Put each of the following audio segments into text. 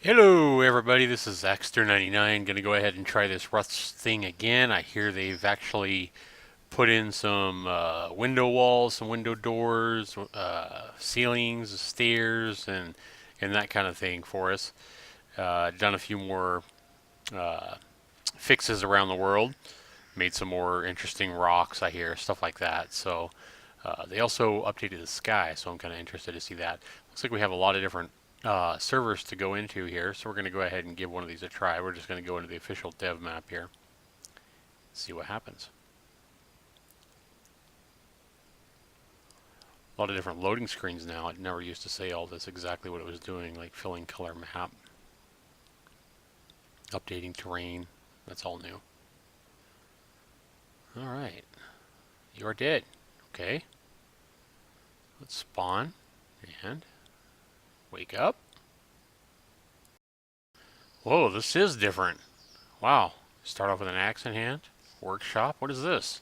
Hello everybody, this is Xter99. Going to go ahead and try this Rust thing again. I hear they've actually put in some window walls, some window doors, ceilings, stairs, and that kind of thing for us. Done a few more uh, fixes around the world. Made some more interesting rocks, I hear, stuff like that. So they also updated the sky, so I'm kind of interested to see that. Looks like we have a lot of different servers to go into here, so we're going to go ahead and give one of these a try. We're just going to go into the official dev map here, see what happens. A lot of different loading screens now. It never used to say all this exactly what it was doing, like filling color map, updating terrain. That's all new. Alright, you are dead. Okay, let's spawn and wake up. Whoa, this is different. Wow. Start off with an axe in hand. Workshop. What is this?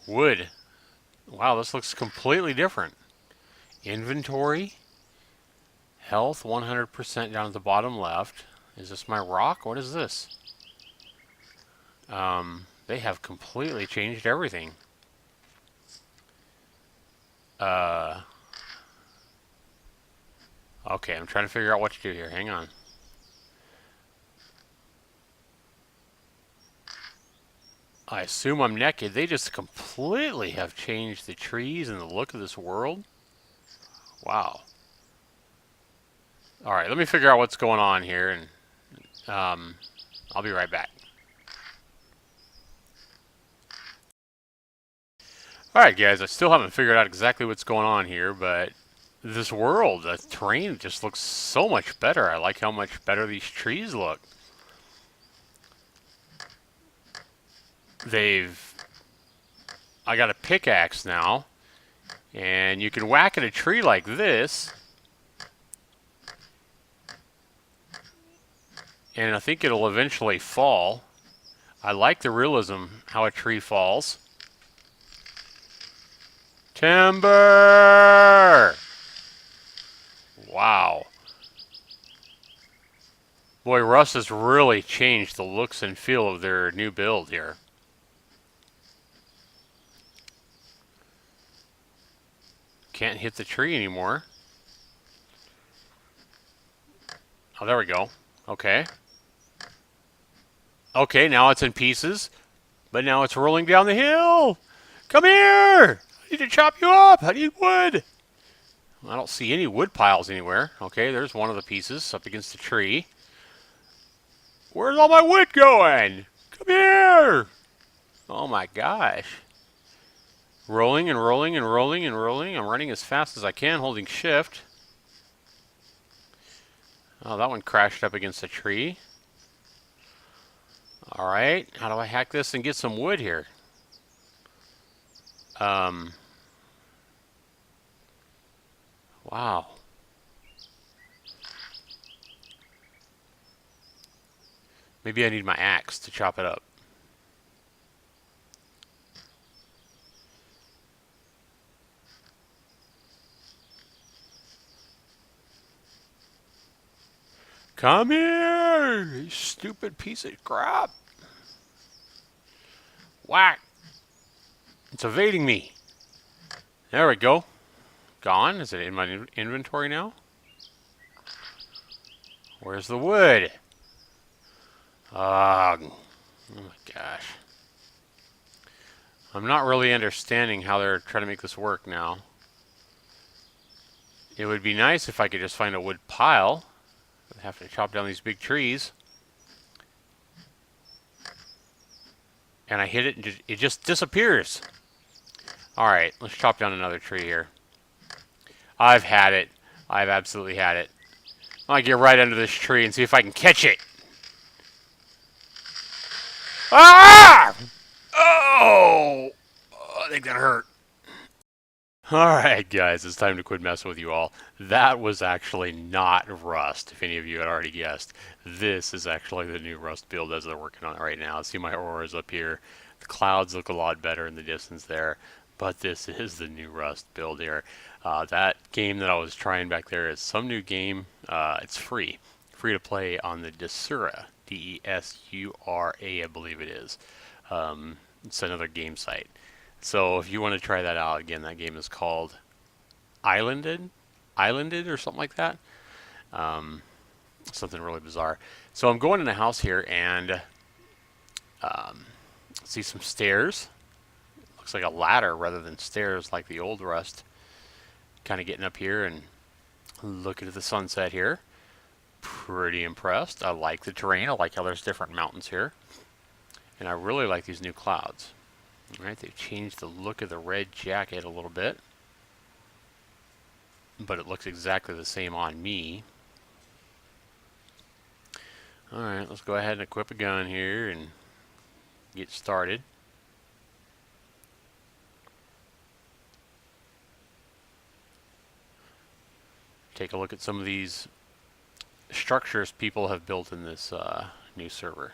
Wood. Wow, this looks completely different. Inventory. Health 100% down at the bottom left. Is this my rock? What is this? They have completely changed everything. Okay, I'm trying to figure out what to do here. Hang on. I assume I'm naked. They just completely have changed the trees and the look of this world. Wow. Alright, let me figure out what's going on here, and I'll be right back. Alright guys, I still haven't figured out exactly what's going on here, but this world, the terrain just looks so much better. I like how much better these trees look. I got a pickaxe now, and you can whack at a tree like this, and I think it'll eventually fall. I like the realism, how a tree falls. Timber! Wow. Boy, Rust has really changed the looks and feel of their new build here. Can't hit the tree anymore. Oh, there we go. Okay. Okay, now it's in pieces, but now it's rolling down the hill. Come here! I need to chop you up. I need wood. I don't see any wood piles anywhere. Okay, there's one of the pieces up against the tree. Where's all my wood going? Come here! Oh my gosh. Rolling and rolling and rolling and rolling. I'm running as fast as I can, holding shift. Oh, that one crashed up against a tree. Alright, how do I hack this and get some wood here? Wow. Maybe I need my axe to chop it up. Come here, you stupid piece of crap. Whack. It's evading me. There we go. Gone? Is it in my inventory now? Where's the wood? Oh my gosh. I'm not really understanding how they're trying to make this work now. It would be nice if I could just find a wood pile. I'd have to chop down these big trees. And I hit it and it just disappears. Alright, let's chop down another tree here. I've had it. I've absolutely had it. I'll get right under this tree and see if I can catch it. Ah! Oh! I think that hurt. Alright guys, it's time to quit messing with you all. That was actually not Rust, if any of you had already guessed. This is actually the new Rust build as they're working on it right now. See my auroras up here. The clouds look a lot better in the distance there. But this is the new Rust build here. That game that I was trying back there is some new game. It's free to play on the Desura, Desura, I believe it is. It's another game site. So if you want to try that out, again, that game is called Islanded, Islanded or something like that. Um, Something really bizarre. So I'm going in a house here and see some stairs. Looks like a ladder rather than stairs like the old Rust. Kind of getting up here and looking at the sunset here. Pretty impressed. I like the terrain. I like how there's different mountains here. And I really like these new clouds. All right, they've changed the look of the red jacket a little bit. But it looks exactly the same on me. Alright, let's go ahead and equip a gun here and get started. Take a look at some of these structures people have built in this new server.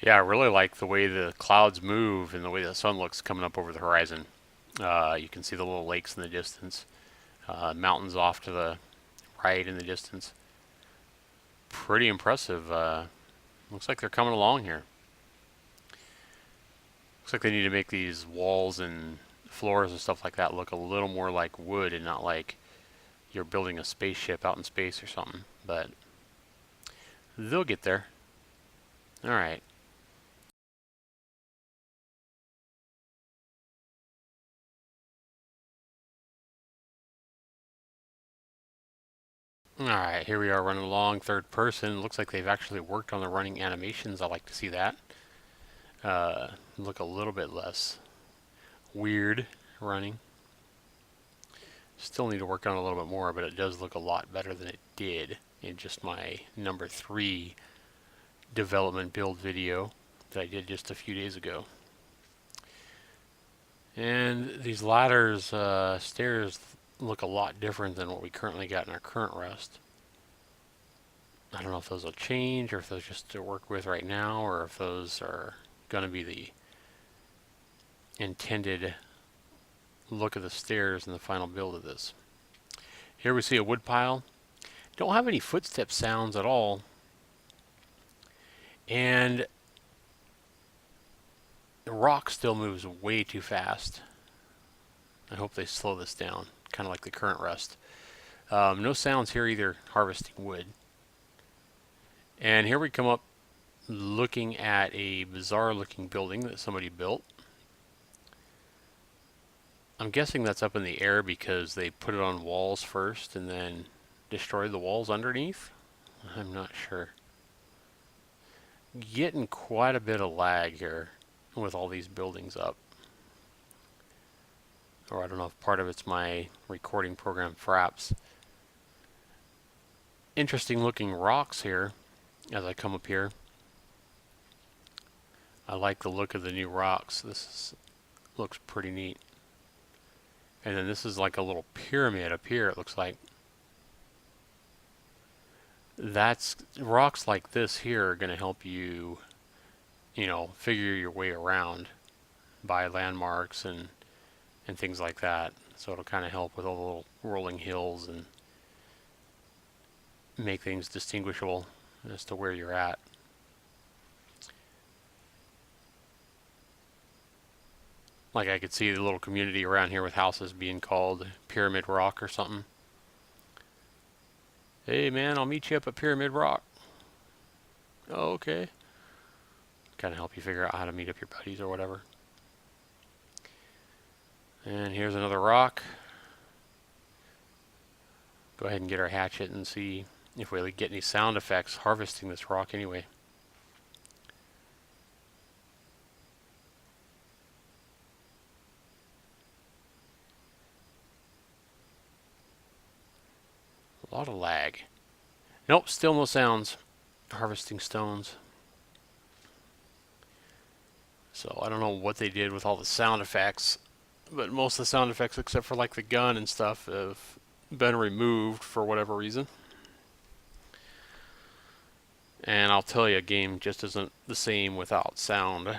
Yeah, I really like the way the clouds move and the way the sun looks coming up over the horizon. You can see the little lakes in the distance, mountains off to the right in the distance. Pretty impressive. Looks like they're coming along here. Looks like they need to make these walls and floors and stuff like that look a little more like wood and not like you're building a spaceship out in space or something. But they'll get there. Alright. Alright, here we are running along, third person. Looks like they've actually worked on the running animations. I like to see that. Look a little bit less weird running. Still need to work on it a little bit more, but it does look a lot better than it did in just my number 3 development build video that I did just a few days ago. And these ladders, stairs look a lot different than what we currently got in our current Rust. I don't know if those will change or if those just to work with right now or if those are going to be the intended look of the stairs in the final build of this. Here we see a wood pile. Don't have any footstep sounds at all. And the rock still moves way too fast. I hope they slow this down, kind of like the current Rust. No sounds here either, harvesting wood. And here we come up looking at a bizarre looking building that somebody built. I'm guessing that's up in the air because they put it on walls first and then destroyed the walls underneath. I'm not sure. Getting quite a bit of lag here with all these buildings up. Or I don't know if part of it's my recording program, Fraps. Interesting looking rocks here as I come up here. I like the look of the new rocks. Looks pretty neat. And then this is like a little pyramid up here, it looks like. That's rocks like this here are going to help you, figure your way around by landmarks and things like that. So it'll kind of help with all the little rolling hills and make things distinguishable as to where you're at. Like I could see the little community around here with houses being called Pyramid Rock or something. Hey man, I'll meet you up at Pyramid Rock. Oh, okay. Kind of help you figure out how to meet up your buddies or whatever. And here's another rock. Go ahead and get our hatchet and see if we get any sound effects harvesting this rock anyway. A lot of lag. Nope, still no sounds. Harvesting stones. So I don't know what they did with all the sound effects, but most of the sound effects, except for like the gun and stuff, have been removed for whatever reason. And I'll tell you, a game just isn't the same without sound.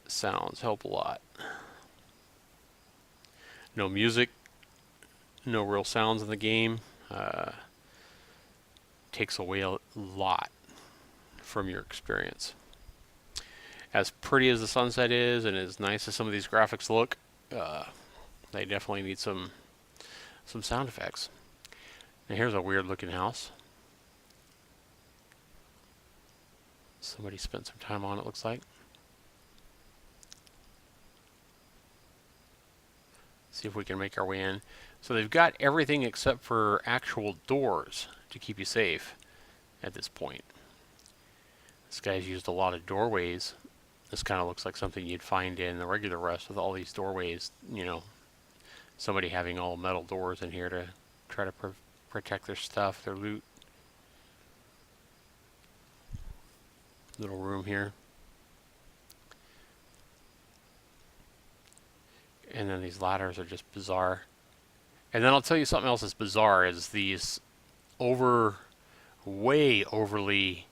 Sounds help a lot. No music, no real sounds in the game. Takes away a lot from your experience. As pretty as the sunset is, and as nice as some of these graphics look, they definitely need some sound effects. Now here's a weird looking house. Somebody spent some time on it, looks like. See if we can make our way in. So they've got everything except for actual doors to keep you safe at this point. This guy's used a lot of doorways. This kind of looks like something you'd find in the regular Rust with all these doorways, you know, somebody having all metal doors in here to try to protect their stuff, their loot. Little room here. And then these ladders are just bizarre. And then I'll tell you something else that's bizarre is these way overly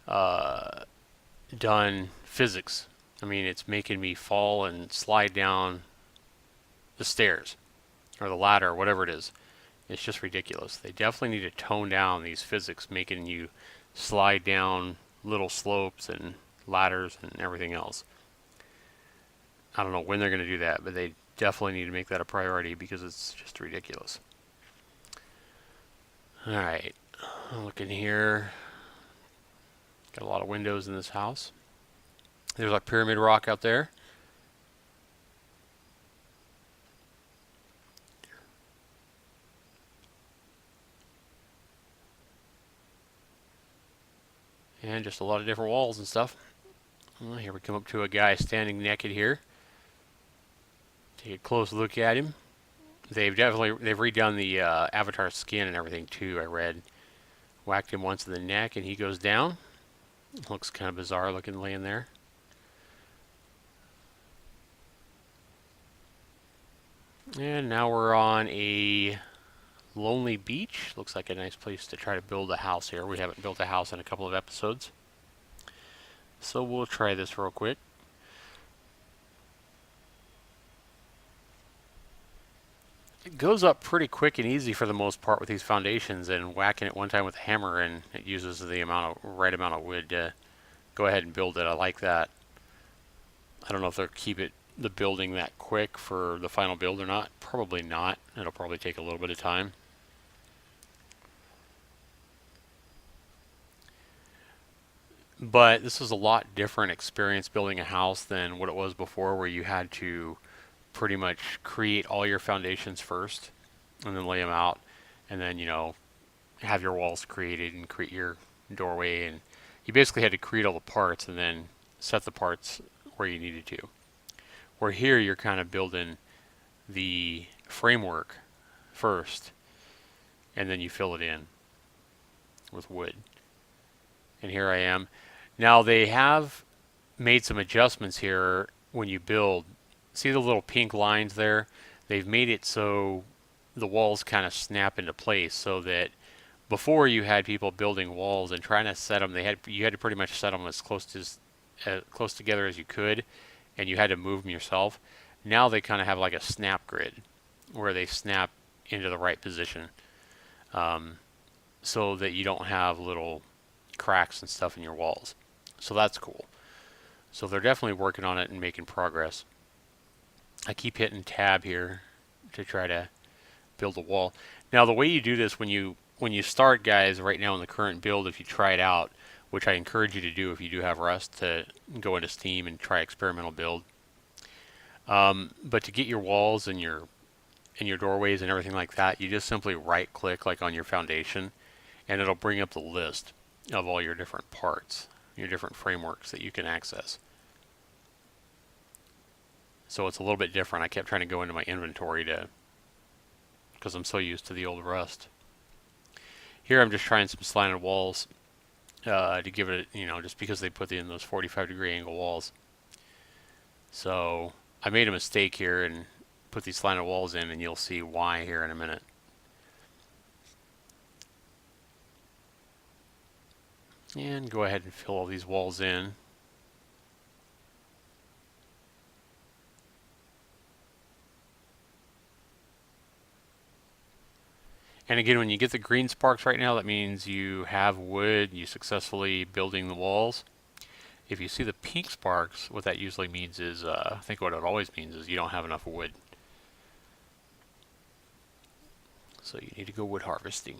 done physics. I mean, it's making me fall and slide down the stairs or the ladder or whatever it is. It's just ridiculous. They definitely need to tone down these physics, making you slide down little slopes and ladders and everything else. I don't know when they're going to do that, but they definitely need to make that a priority because it's just ridiculous. Alright, look in here. Got a lot of windows in this house. There's like pyramid rock out there. And just a lot of different walls and stuff. Well, here we come up to a guy standing naked here. Take a close look at him. They've redone the avatar skin and everything too. I read. Whacked him once in the neck and he goes down. Looks kind of bizarre looking laying there. And now we're on a lonely beach. Looks like a nice place to try to build a house here. We haven't built a house in a couple of episodes. So we'll try this real quick. It goes up pretty quick and easy for the most part with these foundations, and whacking it one time with a hammer and it uses the right amount of wood to go ahead and build it. I like that. I don't know if they'll keep the building that quick for the final build or not. Probably not. It'll probably take a little bit of time. But this is a lot different experience building a house than what it was before, where you had to pretty much create all your foundations first and then lay them out, and then, you know, have your walls created and create your doorway, and you basically had to create all the parts and then set the parts where you needed to. Where here you're kind of building the framework first and then you fill it in with wood. And here I am. Now they have made some adjustments here when you build. See the little pink lines there? They've made it so the walls kind of snap into place, so that before you had people building walls and trying to set them, you had to pretty much set them as close together as you could, and you had to move them yourself. Now they kind of have like a snap grid where they snap into the right position, so that you don't have little cracks and stuff in your walls. So that's cool. So they're definitely working on it and making progress. I keep hitting tab here to try to build a wall. Now the way you do this when you start, guys, right now in the current build, if you try it out, which I encourage you to do if you do have Rust, to go into Steam and try experimental build. But to get your walls and your doorways and everything like that, you just simply right click like on your foundation, and it'll bring up the list of all your different parts, your different frameworks that you can access. So it's a little bit different. I kept trying to go into my inventory because I'm so used to the old Rust. Here I'm just trying some slanted walls to give it, just because they put in those 45-degree angle walls. So I made a mistake here and put these slanted walls in, and you'll see why here in a minute. And go ahead and fill all these walls in. And again, when you get the green sparks right now, that means you have wood, you successfully building the walls. If you see the pink sparks, what that usually means is, I think what it always means is you don't have enough wood. So you need to go wood harvesting.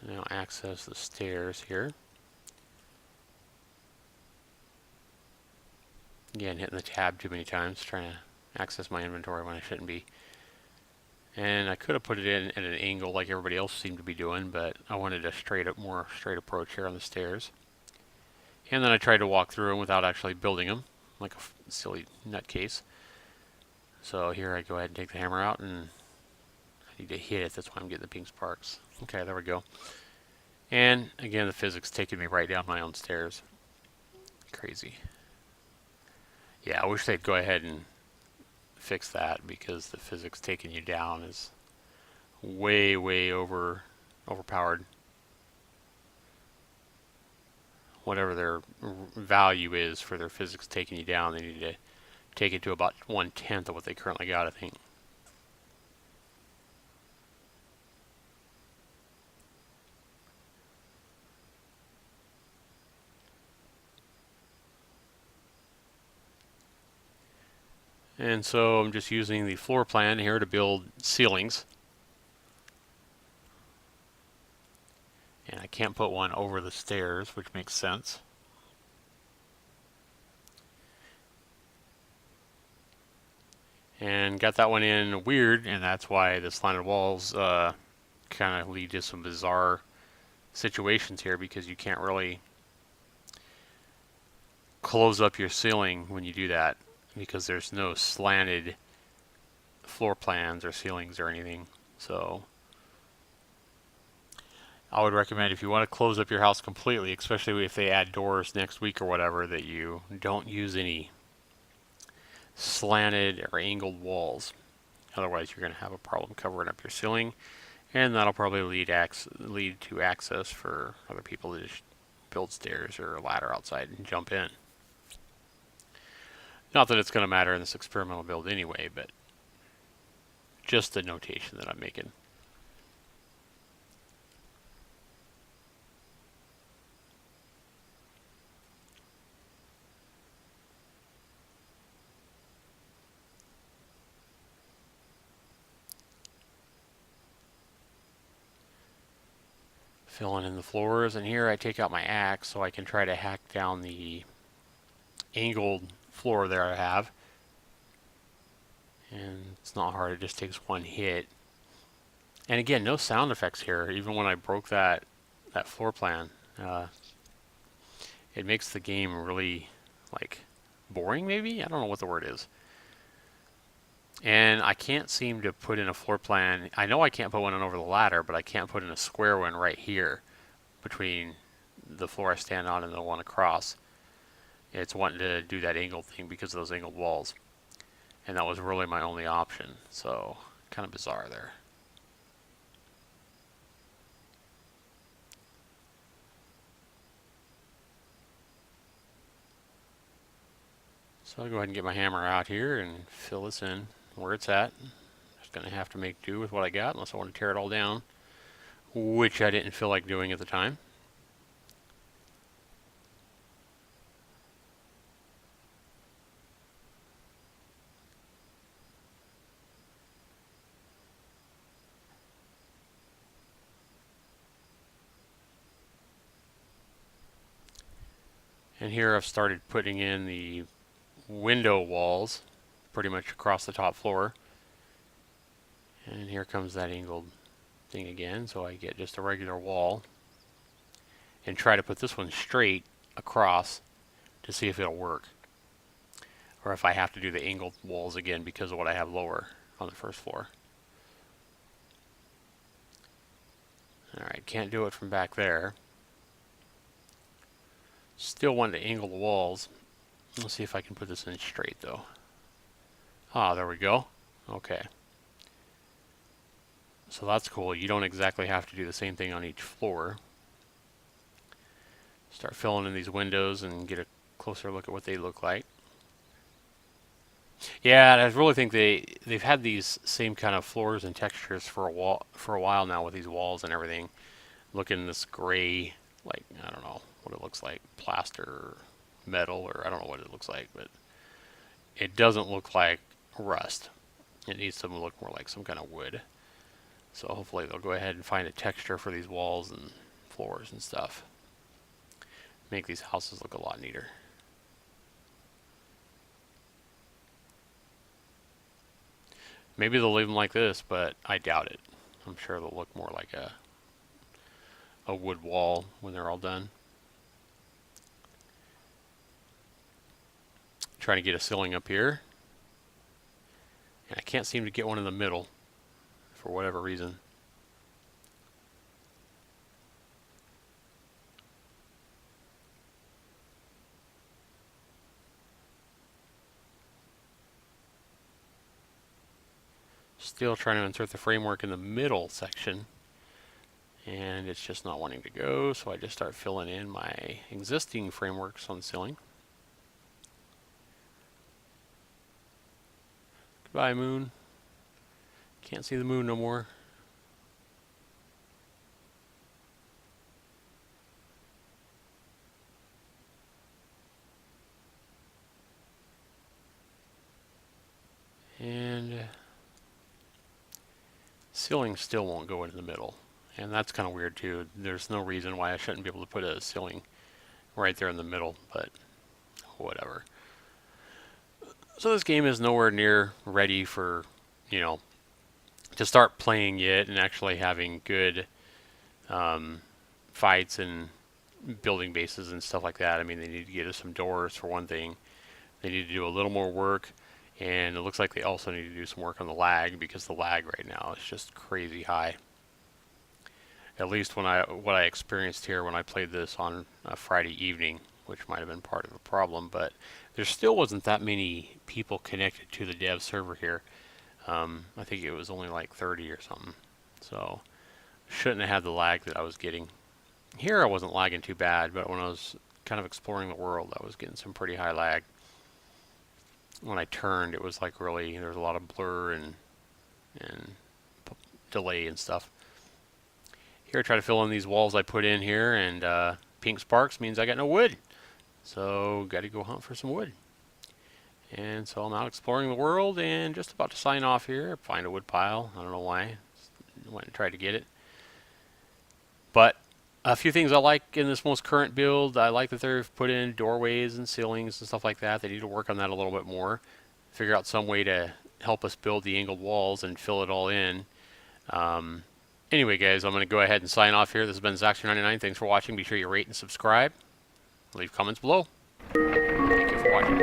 Now access the stairs here. Again, hitting the tab too many times, trying to access my inventory when I shouldn't be. And I could have put it in at an angle like everybody else seemed to be doing, but I wanted a more straight approach here on the stairs. And then I tried to walk through them without actually building them, like a silly nutcase. So here I go ahead and take the hammer out, and I need to hit it. That's why I'm getting the pink sparks. Okay, there we go. And again, the physics taking me right down my own stairs. Crazy. Yeah, I wish they'd go ahead and fix that, because the physics taking you down is way, way overpowered. Whatever their value is for their physics taking you down, they need to take it to about 1/10 of what they currently got, I think. And so I'm just using the floor plan here to build ceilings. And I can't put one over the stairs, which makes sense. And got that one in weird, and that's why the slanted walls kind of lead to some bizarre situations here, because you can't really close up your ceiling when you do that, because there's no slanted floor plans or ceilings or anything. So I would recommend, if you want to close up your house completely, especially if they add doors next week or whatever, that you don't use any slanted or angled walls. Otherwise, you're going to have a problem covering up your ceiling, and that'll probably lead to access for other people to just build stairs or a ladder outside and jump in. Not that it's going to matter in this experimental build anyway, but just the notation that I'm making. Filling in the floors, and here I take out my axe so I can try to hack down the angled floor there I have. And it's not hard, it just takes one hit. And again, no sound effects here, even when I broke that floor plan. It makes the game really, like, boring maybe? I don't know what the word is. And I can't seem to put in a floor plan. I know I can't put one in over the ladder, but I can't put in a square one right here between the floor I stand on and the one across. It's wanting to do that angled thing because of those angled walls. And that was really my only option. So, kind of bizarre there. So I'll go ahead and get my hammer out here and fill this in where it's at. Just going to have to make do with what I got unless I want to tear it all down, which I didn't feel like doing at the time. And here I've started putting in the window walls pretty much across the top floor. And here comes that angled thing again, so I get just a regular wall and try to put this one straight across to see if it'll work, or if I have to do the angled walls again because of what I have lower on the first floor. Alright, can't do it from back there. Still want to angle the walls. Let's see if I can put this in straight though. Ah, there we go. Okay. So that's cool. You don't exactly have to do the same thing on each floor. Start filling in these windows and get a closer look at what they look like. Yeah, I really think they've had these same kind of floors and textures for a while now with these walls and everything. Looking this gray, like I don't know what it looks like, plaster, or metal, or I don't know what it looks like, but it doesn't look like rust. It needs to look more like some kind of wood. So hopefully they'll go ahead and find a texture for these walls and floors and stuff. Make these houses look a lot neater. Maybe they'll leave them like this, but I doubt it. I'm sure they'll look more like a wood wall when they're all done. Trying to get a ceiling up here. And I can't seem to get one in the middle for whatever reason. Still trying to insert the framework in the middle section, and it's just not wanting to go, so I just start filling in my existing frameworks on the ceiling. Goodbye, moon. Can't see the moon no more. And ceiling still won't go into the middle, and that's kind of weird too. There's no reason why I shouldn't be able to put a ceiling right there in the middle, but whatever. So this game is nowhere near ready for, you know, to start playing yet and actually having good fights and building bases and stuff like that. I mean, they need to get us some doors for one thing. They need to do a little more work, and it looks like they also need to do some work on the lag, because the lag right now is just crazy high. At least what I experienced here when I played this on a Friday evening, which might have been part of the problem, but there still wasn't that many people connected to the dev server here. I think it was only like 30 or something, so shouldn't have had the lag that I was getting. Here I wasn't lagging too bad, but when I was kind of exploring the world, I was getting some pretty high lag. When I turned, it was like really, there was a lot of blur and delay and stuff. Here I try to fill in these walls I put in here, and pink sparks means I got no wood. So got to go hunt for some wood. And so I'm out exploring the world and just about to sign off here. Find a wood pile. I don't know why. Went and tried to get it. But a few things I like in this most current build. I like that they've put in doorways and ceilings and stuff like that. They need to work on that a little bit more. Figure out some way to help us build the angled walls and fill it all in. Anyway, guys, I'm going to go ahead and sign off here. This has been Zaxter99. Thanks for watching. Be sure you rate and subscribe. Leave comments below. Thank you for watching.